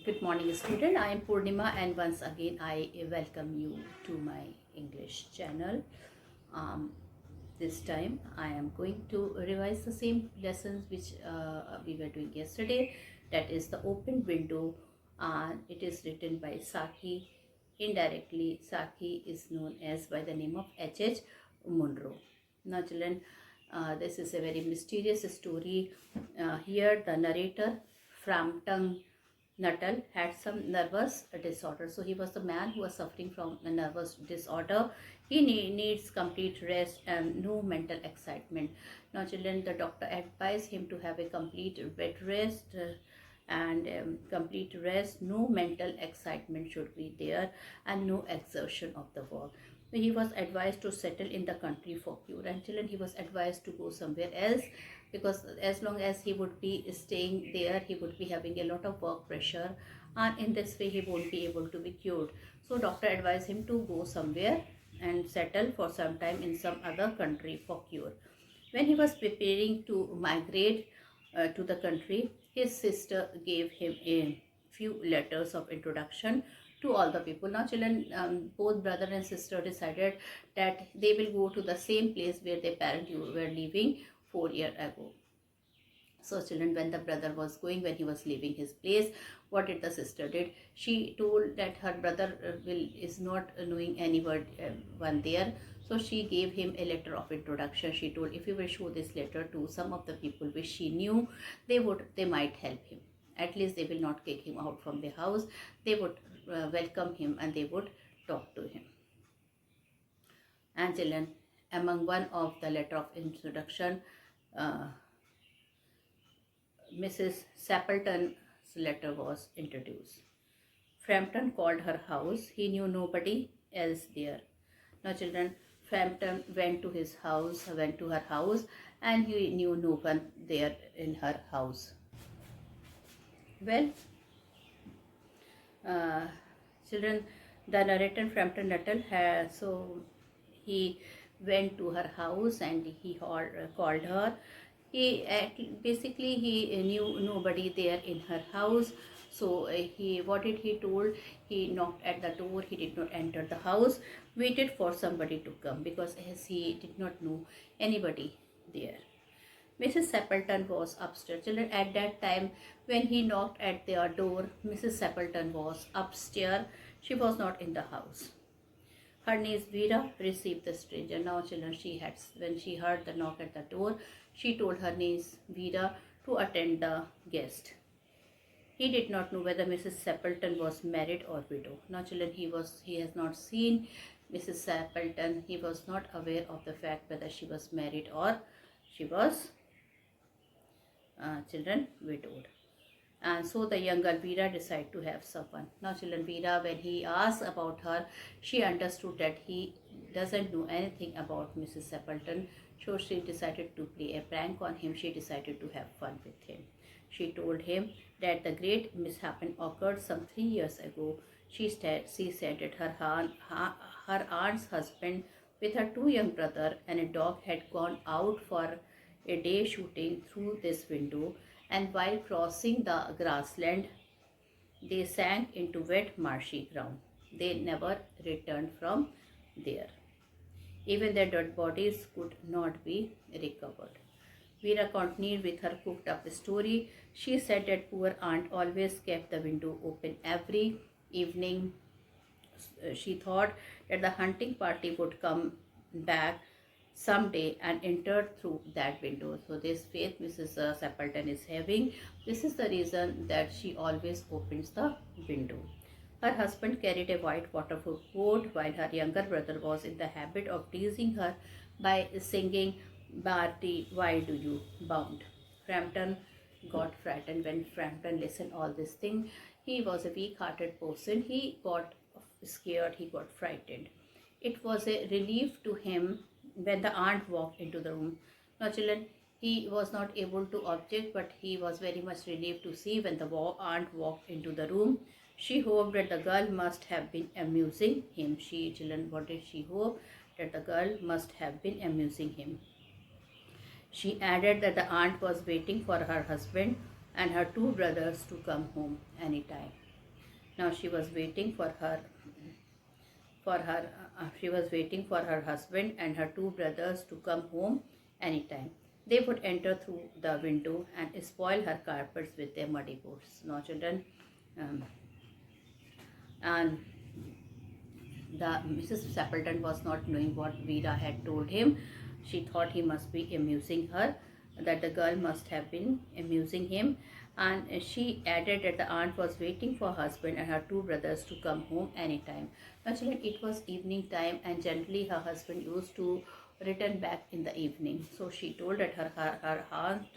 Good morning, student. I am Purnima, and once again, I welcome you to my English channel. Um, this time, I am going to revise the same lessons which we were doing yesterday. That is the open window. It is written by Saki. Indirectly, Saki is known as by the name of H.H. Munro. Now, children, this is a very mysterious story. Here, the narrator, Frampton Nuttall, had some nervous disorder. So he was the man who was suffering from a nervous disorder. He needs complete rest and no mental excitement. Now, children, the doctor advised him to have a complete bed rest. And complete rest, no mental excitement should be there, and no exertion of the work. He was advised to settle in the country for cure. And children, he was advised to go somewhere else, because as long as he would be staying there, he would be having a lot of work pressure, and in this way he won't be able to be cured. So doctor advised him to go somewhere and settle for some time in some other country for cure. When he was preparing to migrate to the country, his sister gave him a few letters of introduction to all the people. Now, children, both brother and sister decided that they will go to the same place where their parents were living 4 years ago. So, children, when the brother was going, when he was leaving his place, what did the sister did? She told that her brother is not knowing any word one there. So she gave him a letter of introduction. She told, if you will show this letter to some of the people which she knew, they might help him. At least they will not kick him out from the house. They would welcome him and they would talk to him. And children, among one of the letter of introduction, uh, Mrs. Sappleton's letter was introduced. Frampton called her house. He knew nobody else there. Now, children, Frampton went to her house, and he knew no one there in her house. Well, uh, children, the narrator Frampton Nuttall he went to her house and he called her. Basically he knew nobody there in her house. So he what did he told? He knocked at the door. He did not enter the house. Waited for somebody to come, because as he did not know anybody there. Mrs. Sappleton was upstairs. Children, at that time when he knocked at their door, Mrs. Sappleton was upstairs. She was not in the house. Her niece Vera received the stranger. Now, children, when she heard the knock at the door, she told her niece Vera to attend the guest. He did not know whether Mrs. Sappleton was married or widow. Now, children, he has not seen Mrs. Sappleton. He was not aware of the fact whether she was married or she was children widowed. And so the young girl Veera decided to have someone. Now, children, Veera, when he asked about her, she understood that he doesn't know anything about Mrs. Sappleton. So she decided to play a prank on him. She decided to have fun with him. She told him that the great mishap occurred some 3 years ago. She said that her aunt's husband with her two young brothers and a dog had gone out for a day shooting through this window, and while crossing the grassland, they sank into wet, marshy ground. They never returned from there. Even their dead bodies could not be recovered. Veera continued with her cooked up story. She said that poor aunt always kept the window open every evening. She thought that the hunting party would come back someday and enter through that window. So this faith Mrs. Sappleton is having, this is the reason that she always opens the window. Her husband carried a white waterproof coat, while her younger brother was in the habit of teasing her by singing, Barty, why do you bound? Frampton got frightened when Frampton listened all this thing. He was a weak-hearted person. He got scared. He got frightened. It was a relief to him when the aunt walked into the room. Now, children, he was not able to object, but he was very much relieved to see when the aunt walked into the room. She hoped that the girl must have been amusing him. Children, what did she hope? That the girl must have been amusing him. She added that the aunt was waiting for her husband and her two brothers to come home anytime. Now she was waiting for her husband and her two brothers to come home anytime. They would enter through the window and spoil her carpets with their muddy boots. Now, children, um, and the Mrs. Stapleton was not knowing what Vera had told him. She thought he must be amusing her, that the girl must have been amusing him, and she added that the aunt was waiting for her husband and her two brothers to come home anytime. Actually, it was evening time, and generally her husband used to return back in the evening. So she told that her aunt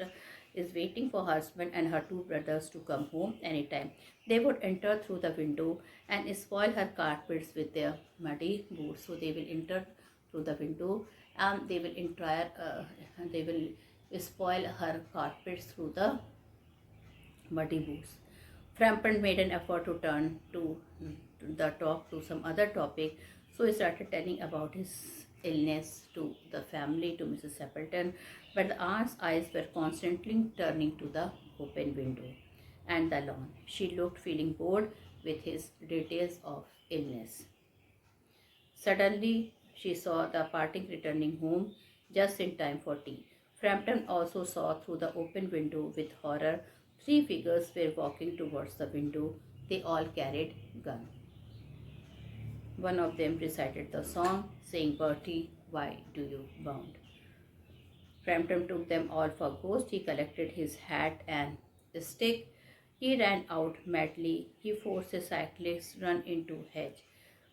is waiting for her husband and her two brothers to come home anytime. They would enter through the window and spoil her carpets with their muddy boots. So they will enter through the window and they will spoil her carpets through the muddy boots. Frampton made an effort to turn to the talk to some other topic, so he started telling about his illness to the family, to Mrs. Stapleton, but the aunt's eyes were constantly turning to the open window and the lawn. She looked feeling bored with his details of illness. Suddenly, she saw the party returning home just in time for tea. Frampton also saw through the open window with horror. Three figures were walking towards the window. They all carried guns. One of them recited the song, saying, "Bertie, why do you bound?" Frampton took them all for ghosts. He collected his hat and stick. He ran out madly. He forced a cyclist run into hedge.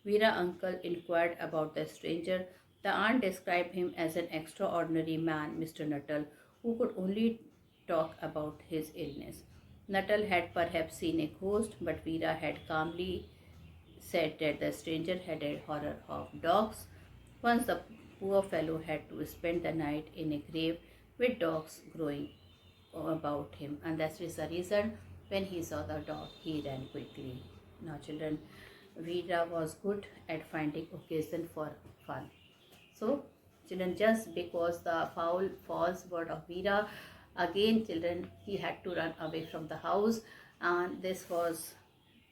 Vera uncle inquired about the stranger. The aunt described him as an extraordinary man, Mr. Nuttall, who could only talk about his illness. Nuttall had perhaps seen a ghost, but Vera had calmly said that the stranger had a horror of dogs. Once the poor fellow had to spend the night in a grave with dogs growing about him, and that is the reason when he saw the dog he ran quickly. Now, children, Vera was good at finding occasion for fun. So, children, just because the false word of Vera, again, children, he had to run away from the house, and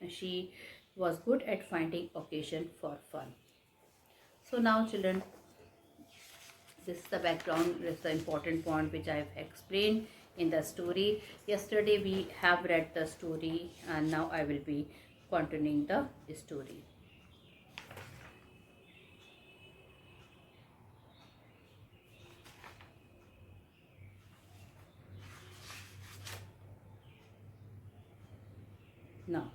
she was good at finding occasion for fun. So now, children, this is the background, this is the important point which I have explained in the story. Yesterday we have read the story, and now I will be continuing the story. Now,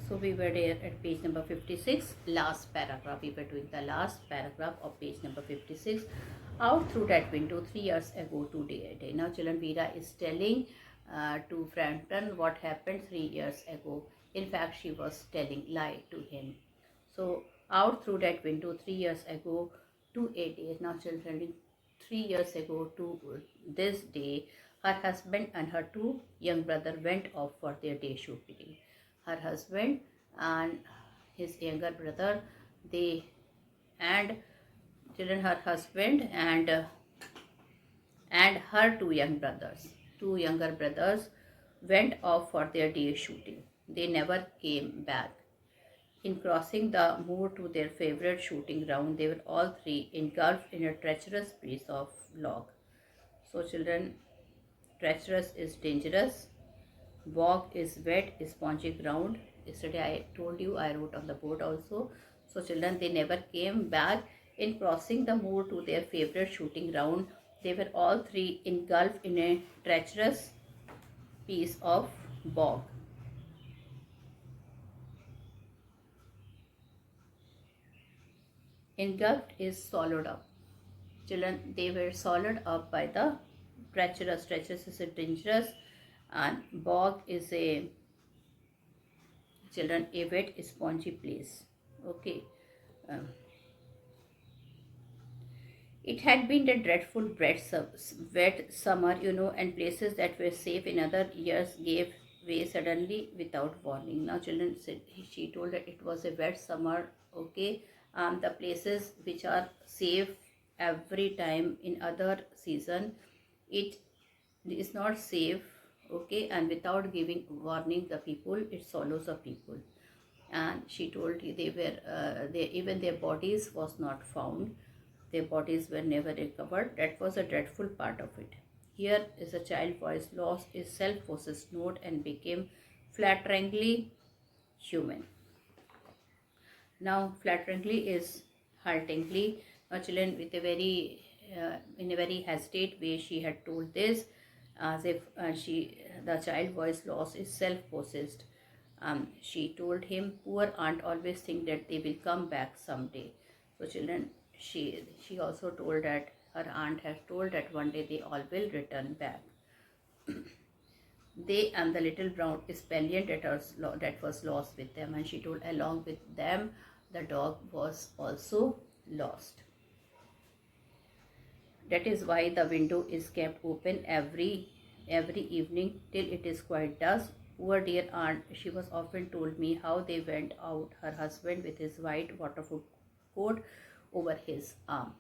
so we were there at page number 56, last paragraph. We were doing the last paragraph of page number 56. Out through that window 3 years ago today. Now, children, Vera is telling to Frampton what happened 3 years ago. In fact, she was telling lie to him. So, out through that window 3 years ago to a day. Now, children, 3 years ago to this day, her husband and her two young brothers went off for their day shooting. Her husband and his younger brother, they and children, her husband and her two younger brothers went off for their day shooting. They never came back. In crossing the moor to their favorite shooting ground, they were all three engulfed in a treacherous piece of log. So, children, treacherous is dangerous. Bog is wet, spongy ground. Yesterday I told you, I wrote on the board also. So, children, they never came back. In crossing the moor to their favorite shooting ground, they were all three engulfed in a treacherous piece of bog. Engulfed is swallowed up. Children, they were swallowed up by the treacherous. Treacherous is a dangerous, and bog is a, children, a wet spongy place. Okay. It had been a dreadful wet summer, and places that were safe in other years gave way suddenly without warning. Now, children, she told that it was a wet summer, okay. The places which are safe every time in other season, it is not safe, okay, and without giving warning the people, it swallows the people. And she told they were even their bodies was not found, their bodies were never recovered. That was a dreadful part of it. Here is a child voice lost its self-possessed note and became flatteringly human. Now flatteringly is haltingly. Now children, with a very in a very hesitate way, she had told this, as if the child voice lost is self-possessed. She told him, poor aunt always think that they will come back someday. So children, she also told that her aunt has told that one day they all will return back. They and the little brown spaniel that was lost with them, and she told along with them the dog was also lost. That is why the window is kept open every evening till it is quite dusk. Poor dear aunt, she was often told me how they went out, her husband with his white waterproof coat over his arm,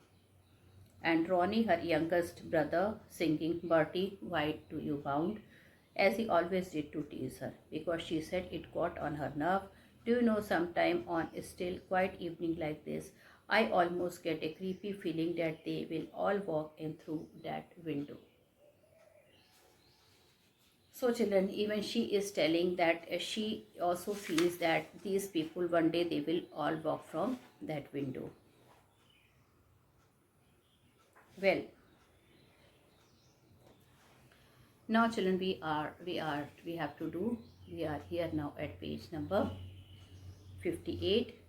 and Ronnie, her youngest brother, singing Bertie, why do you bound? As he always did to tease her, because she said it got on her nerve. Do you know, sometime on a still, quiet evening like this, I almost get a creepy feeling that they will all walk in through that window. So, children, even she is telling that she also feels that these people one day they will all walk from that window. Well, now, children, we have to do. We are here now at page number 58.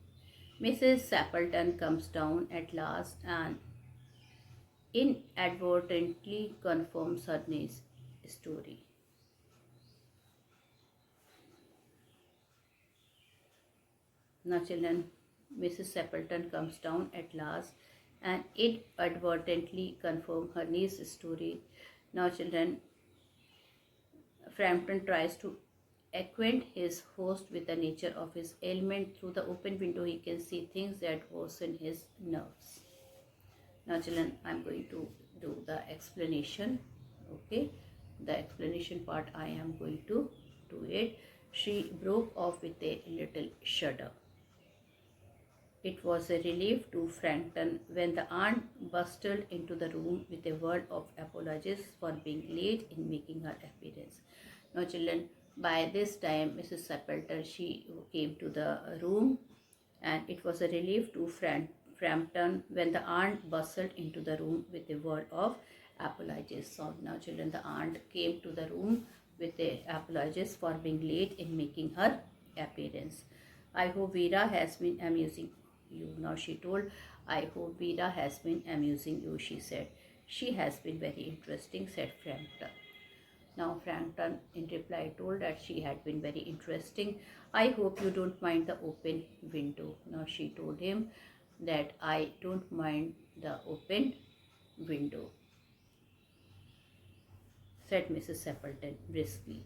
Mrs. Sappleton comes down at last and inadvertently confirms her niece's story. Now, children, Mrs. Sappleton comes down at last and inadvertently confirms her niece's story. Now, children, Frampton tries to acquaint his host with the nature of his ailment. Through the open window, he can see things that worsen his nerves. Now, children, I'm going to do the explanation. Okay, the explanation part I am going to do it. She broke off with a little shudder. It was a relief to Frampton when the aunt bustled into the room with a word of apologies for being late in making her appearance. Now, children, by this time, Mrs. Sappleton, she came to the room, and it was a relief to Frampton when the aunt bustled into the room with a word of apologies. So now, children, the aunt came to the room with a apologies for being late in making her appearance. I hope Vera has been amusing you. Now she told, I hope Vera has been amusing you, she said. She has been very interesting, said Frampton. Now Frampton in reply told that she had been very interesting. I hope you don't mind the open window. Now she told him that I don't mind the open window, said Mrs. Sappleton briskly.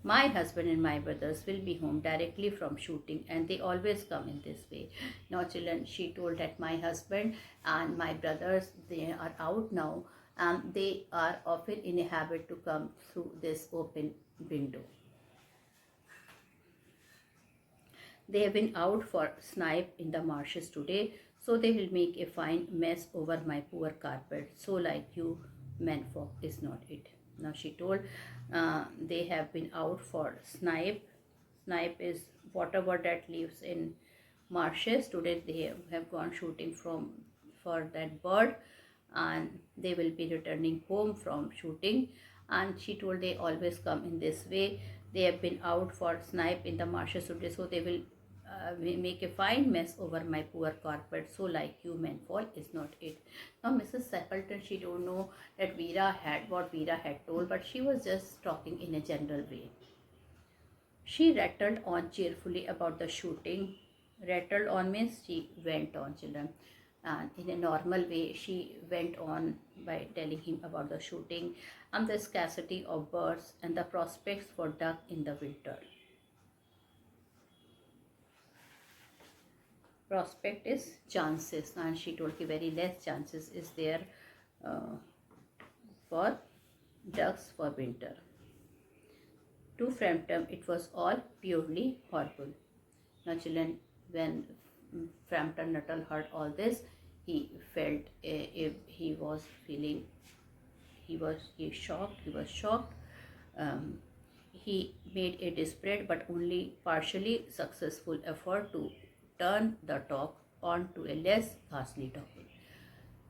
My husband and my brothers will be home directly from shooting, and they always come in this way. Now, children, she told that my husband and my brothers, they are out now, and they are often in a habit to come through this open window. They have been out for snipe in the marshes today, so they will make a fine mess over my poor carpet. So like you menfolk, is not it? Now she told they have been out for snipe. Snipe is whatever that lives in marshes. Today they have gone shooting for that bird, and they will be returning home from shooting. And she told they always come in this way. They have been out for snipe in the marshes today, so they will make a fine mess over my poor carpet. So like you menfolk, is not it? Now Mrs. Sappleton, she don't know that what Vera had told, but she was just talking in a general way. She rattled on cheerfully about the shooting. Rattled on means she went on, children. And in a normal way, she went on by telling him about the shooting and the scarcity of birds and the prospects for duck in the winter. Prospect is chances, and she told me very less chances is there uh, for ducks for winter. To Frampton, it was all purely horrible. Now, children, when Frampton Nuttall heard all this, he felt he was feeling he shocked. He was shocked. Um, he made a desperate but only partially successful effort to turn the talk on to a less ghastly topic.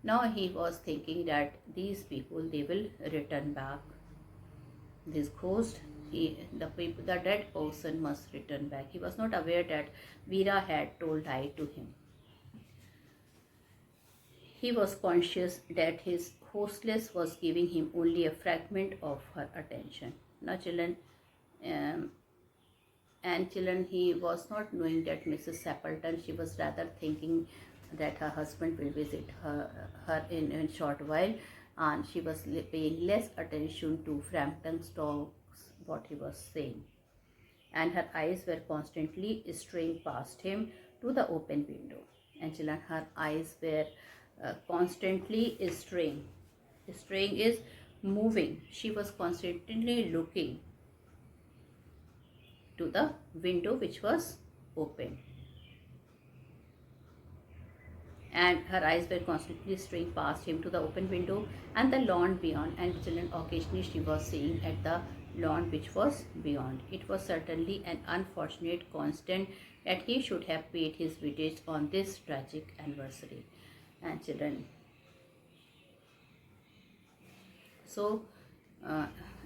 Now he was thinking that these people, they will return back. This ghost, the dead person must return back. He was not aware that Veera had told lie to him. He was conscious that his hostess was giving him only a fragment of her attention. Now, children, um, he was not knowing that Mrs. Sappleton, she was rather thinking that her husband will visit her in a short while, and she was paying less attention to Frampton's talks, what he was saying. And her eyes were constantly straying past him to the open window. And children, her eyes were constantly straying. Straying is moving. She was constantly looking to the window which was open. And her eyes were constantly straying past him to the open window and the lawn beyond. And children, occasionally she was seeing at the lawn which was beyond. It was certainly an unfortunate constant that he should have paid his visits on this tragic anniversary. And children, so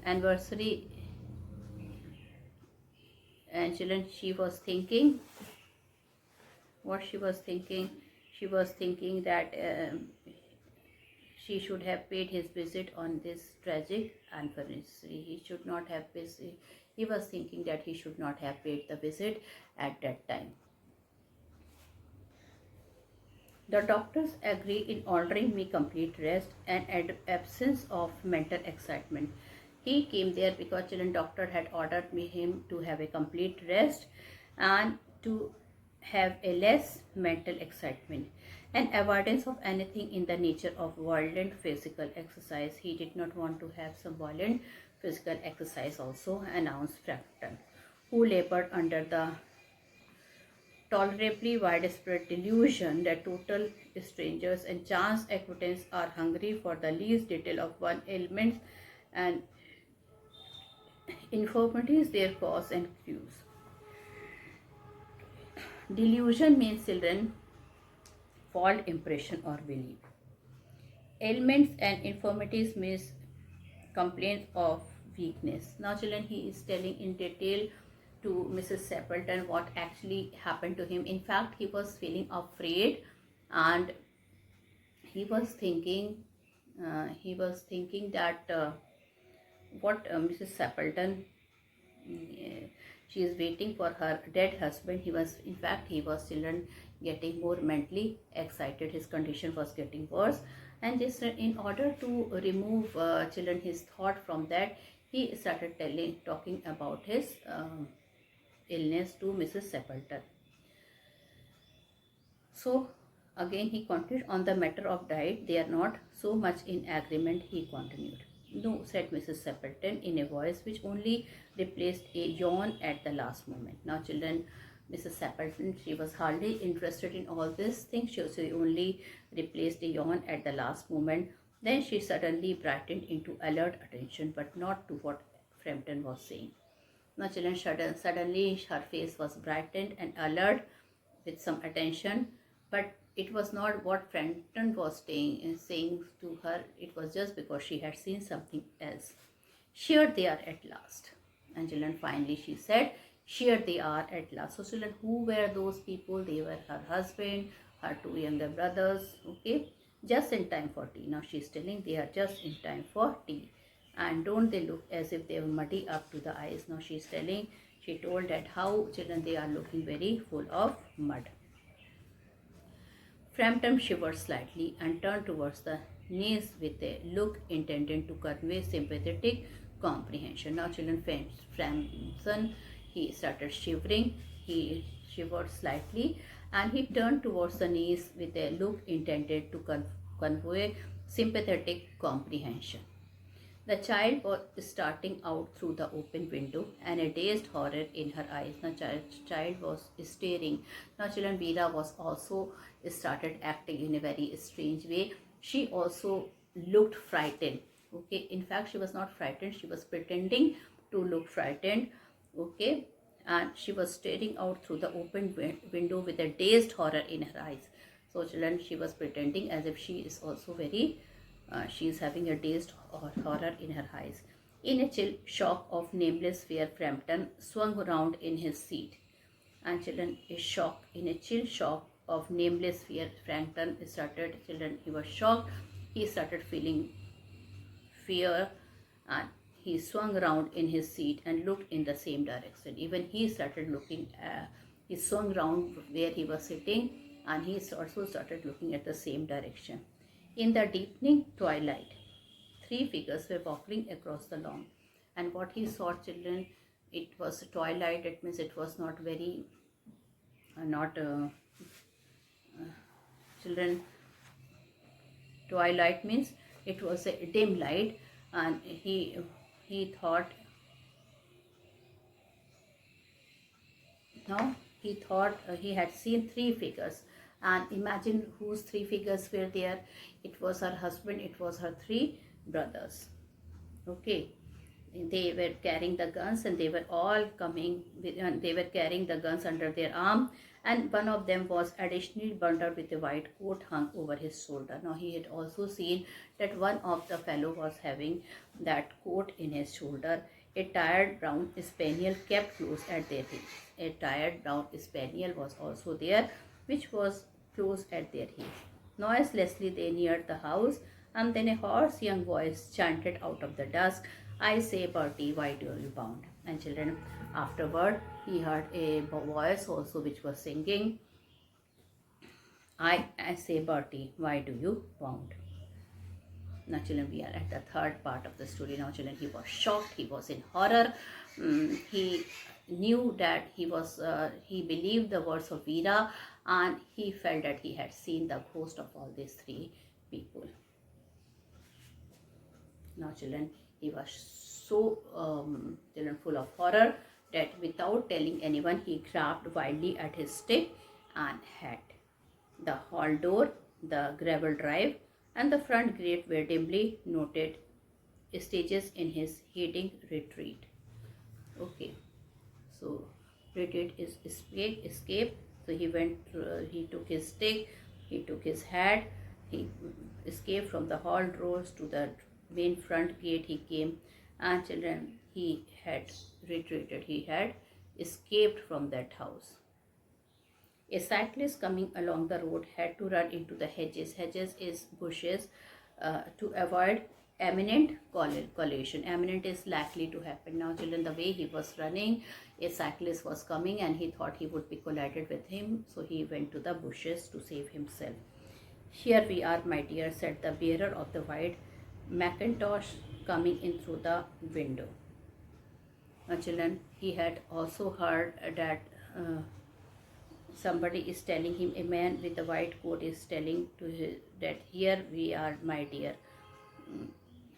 anniversary, and children, she was thinking what she was thinking. She was thinking that she should have paid his visit on this tragic anniversary. He should not have visit. He was thinking that he should not have paid the visit at that time. The doctors agree in ordering me complete rest and absence of mental excitement. He came there because children, doctor had ordered him to have a complete rest and to have a less mental excitement and avoidance of anything in the nature of violent physical exercise. He did not want to have some violent physical exercise also, announced Frampton, who labored under the tolerably widespread delusion that total strangers and chance acquaintances are hungry for the least detail of one ailment and infirmities, their cause and cause. Delusion means children false impression or belief. Ailments and infirmities means complaints of weakness. Now children, he is telling in detail to Mrs. Sappleton what actually happened to him. In fact, he was feeling afraid and he was thinking that what Mrs. Sappleton, she is waiting for her dead husband. He was children getting more mentally excited. His condition was getting worse, and just in order to remove children his thought from that, he started talking about his illness to Mrs. Sappleton. So again he continued, on the matter of diet they are not so much in agreement, he continued. No, said Mrs. Sappleton in a voice which only replaced a yawn at the last moment. Now children, Mrs. Sappleton, she was hardly interested in all these things. She only replaced a yawn at the last moment. Then she suddenly brightened into alert attention, but not to what Frampton was saying. Now children, suddenly her face was brightened and alert with some attention, but it was not what Frampton was saying to her. It was just because she had seen something else. Here they are at last. And children, finally she said, here they are at last. So children, who were those people? They were her husband, her two younger brothers, okay, just in time for tea. Now she's telling they are just in time for tea. And don't they look as if they were muddy up to the eyes? Now she told that how children, they are looking very full of mud. Frampton shivered slightly and turned towards the niece with a look intended to convey sympathetic comprehension. Now children, Frampton, he started shivering. He shivered slightly and he turned towards the niece with a look intended to convey sympathetic comprehension. The child was starting out through the open window and a dazed horror in her eyes. The child was staring. Now, children, Veera was also started acting in a very strange way. She also looked frightened. Okay, in fact, she was not frightened. She was pretending to look frightened. Okay, and she was staring out through the open window with a dazed horror in her eyes. So, children, she was pretending as if she is also very she is having a dazed horror in her eyes. In a chill shock of nameless fear, Frampton swung round in his seat. And children, a shock, in a chill shock of nameless fear, Frampton started, children, he was shocked. He started feeling fear and he swung round in his seat and looked in the same direction. Even he started looking, he swung round where he was sitting and he also started looking at the same direction. In the deepening twilight, three figures were walking across the lawn. And what he saw, children, it was twilight. It means it was not very, not children. Twilight means it was a dim light, and he thought. Now he thought he had seen three figures, and imagine whose three figures were there. It was her husband. It was her three brothers. Okay, they were carrying the guns and they were all coming with, they were carrying the guns under their arm, and one of them was additionally bundled with a white coat hung over his shoulder. Now he had also seen that one of the fellow was having that coat in his shoulder. A tired brown spaniel kept close at their heels. A tired brown spaniel was also there, which was close at their heels. Noiselessly they neared the house, and then a hoarse young voice chanted out of the dusk, "I say, Bertie, why do you bound?" And children, afterward, he heard a voice also which was singing, I say, Bertie, why do you bound? Now, children, we are at the third part of the story. Now, children, he was shocked. He was in horror. He knew that he believed the words of Veera, and he felt that he had seen the ghost of all these three people. Now, children, he was so children full of horror that without telling anyone, he grabbed wildly at his stick and had the hall door, the gravel drive, and the front gate were dimly noted stages in his heading retreat. Okay, so retreat is escape. So he went, he took his stick, he took his hat, he escaped from the hall doors to the main front gate. He came, and children, he had retreated, he had escaped from that house. A cyclist coming along the road had to run into the hedges. Hedges is bushes, to avoid imminent collision. Imminent is likely to happen. Now, children, the way he was running, a cyclist was coming and he thought he would be collided with him. So he went to the bushes to save himself. "Here we are, my dear," said the bearer of the white mackintosh coming in through the window. Now, children, he had also heard that somebody is telling him, a man with a white coat is telling to him that, "Here we are, my dear."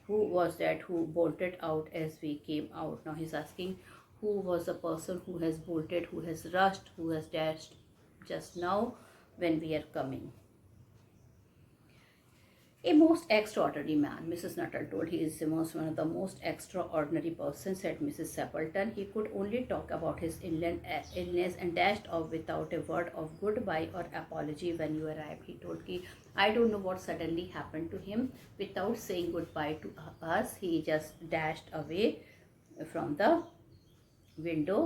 Who was that who bolted out as we came out? Now he's asking, who was the person who has bolted, who has rushed, who has dashed just now when we are coming? "A most extraordinary man," Mrs. Nuttall told. "He is one of the most extraordinary persons," said Mrs. Sappleton. "He could only talk about his illness and dashed off without a word of goodbye or apology when you arrived." He told me, "I don't know what suddenly happened to him. Without saying goodbye to us, he just dashed away from the window,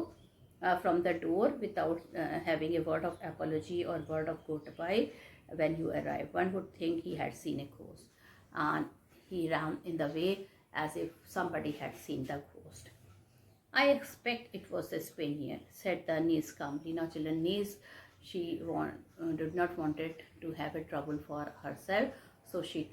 from the door, without having a word of apology or word of goodbye when you arrived. One would think he had seen a ghost." And he ran in the way as if somebody had seen the ghost. "I expect it was the Spaniard," said the niece calmly. Now, children, niece, she did not want it to have a trouble for herself. So she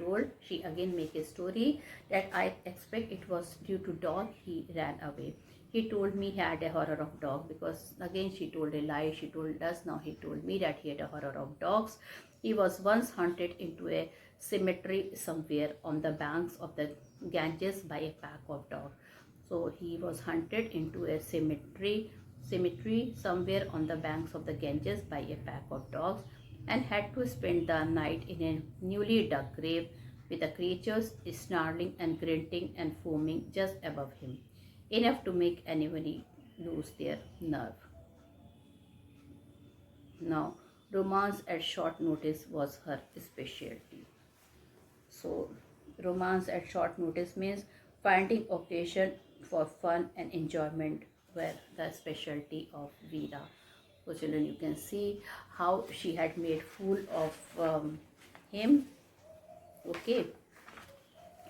again make a story that, "I expect it was due to dog he ran away. He told me he had a horror of dog," because again she told a lie. She told us, now he told me that he had a horror of dogs. "He was once hunted into a cemetery somewhere on the banks of the Ganges by a pack of dogs. So he was hunted into a cemetery somewhere on the banks of the Ganges by a pack of dogs and had to spend the night in a newly dug grave with the creatures snarling and grunting and foaming just above him, enough to make anybody lose their nerve. Now, romance at short notice was her specialty. So, romance at short notice means finding occasion for fun and enjoyment were the specialty of Veera. So, children, you can see how she had made fool of him. Okay,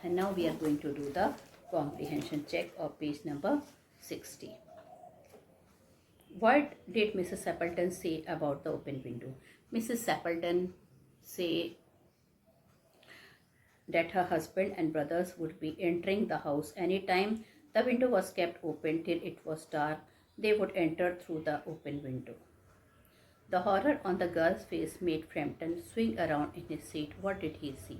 and now we are going to do the comprehension check of page number 60. What did Mrs. Appleton say about the open window? Mrs. Appleton say that her husband and brothers would be entering the house anytime the window was kept open till it was dark. They would enter through the open window. The horror on the girl's face made Frampton swing around in his seat. What did he see?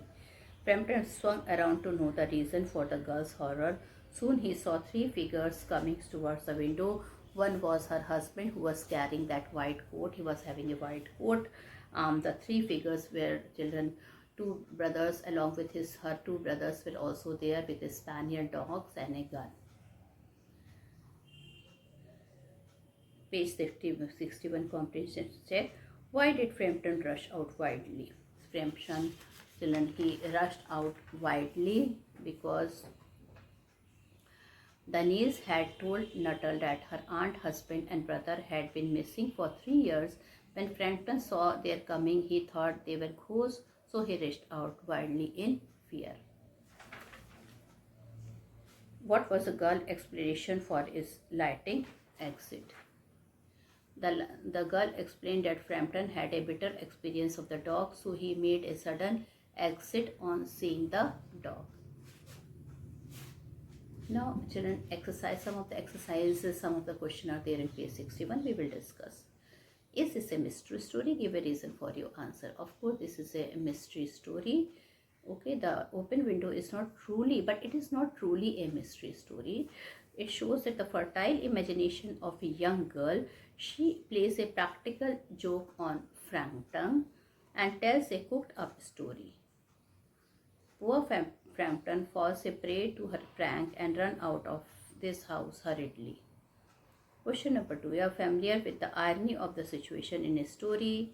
Frampton swung around to know the reason for the girl's horror. Soon he saw three figures coming towards the window. One was her husband, who was carrying that white coat. He was having a white coat. The three figures were children. Two brothers along with her two brothers were also there with a spaniel dogs and a gun. Page 61 comprehension check. Why did Frampton rush out wildly? Frampton, children, he rushed out wildly because the niece had told Nuttall that her aunt, husband and brother had been missing for 3 years. When Frampton saw their coming, he thought they were ghosts, so he rushed out wildly in fear. What was the girl's explanation for his lighting exit? The girl explained that Frampton had a bitter experience of the dog, so he made a sudden exit on seeing the dog. Now, children, some of the exercises, some of the questions are there in page 61. We will discuss. Is this a mystery story? Give a reason for your answer. Of course, this is a mystery story. Okay, the open window is not truly, but it is not truly a mystery story. It shows that the fertile imagination of a young girl, she plays a practical joke on Frampton and tells a cooked up story. Poor Frampton falls a prey to her prank and run out of this house hurriedly. Question number 2. You are familiar with the irony of the situation in a story.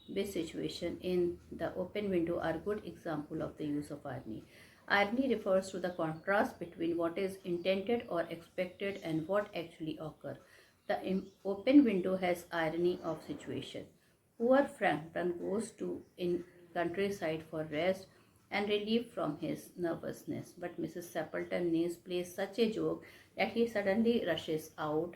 This situation in the open window are good example of the use of irony. Irony refers to the contrast between what is intended or expected and what actually occurs. The open window has irony of situation. Poor Frampton goes to in countryside for rest and relief from his nervousness, but Mrs. Appleton plays such a joke that he suddenly rushes out.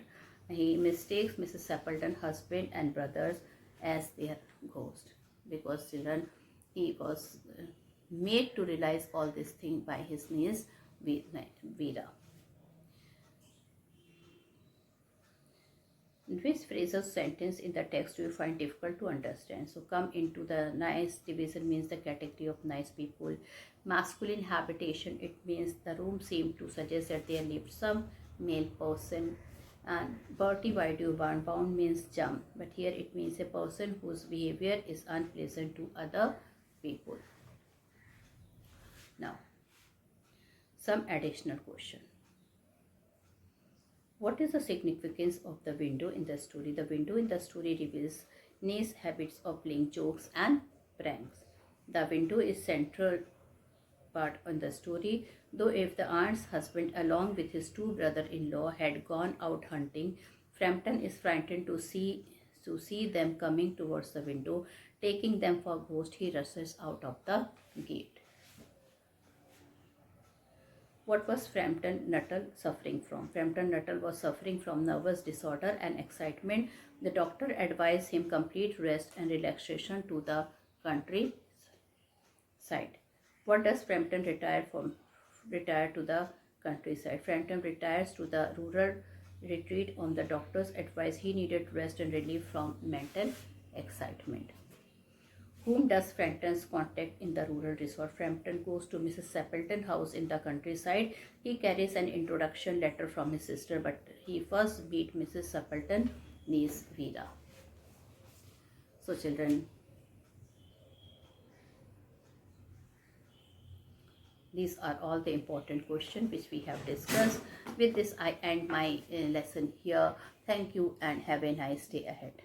He mistakes Mrs. Appleton's husband and brothers as their ghost, because children, he was made to realize all this thing by his niece Veera. Which phrase or sentence in the text do you find difficult to understand? So come into the nice division means the category of nice people. Masculine habitation, it means the room seemed to suggest that there lived some male person. And Bertie, why do you burn? Bound means jump, but here it means a person whose behavior is unpleasant to other people. Now, some additional question. What is the significance of the window in the story? The window in the story reveals Nay's habits of playing jokes and pranks. The window is central part on the story, though if the aunt's husband along with his two brother-in-law had gone out hunting, Frampton is frightened to see them coming towards the window. Taking them for ghosts, he rushes out of the gate. What was Frampton Nuttall suffering from? Frampton Nuttall was suffering from nervous disorder and excitement. The doctor advised him complete rest and relaxation to the countryside. What does Frampton retire to the countryside? Frampton retires to the rural retreat on the doctor's advice. He needed rest and relief from mental excitement. Whom does Frampton's contact in the rural resort? Frampton goes to Mrs. Sappleton's house in the countryside. He carries an introduction letter from his sister, but he first meets Mrs. Sappleton, niece Vida. So children, these are all the important questions which we have discussed. With this, I end my lesson here. Thank you and have a nice day ahead.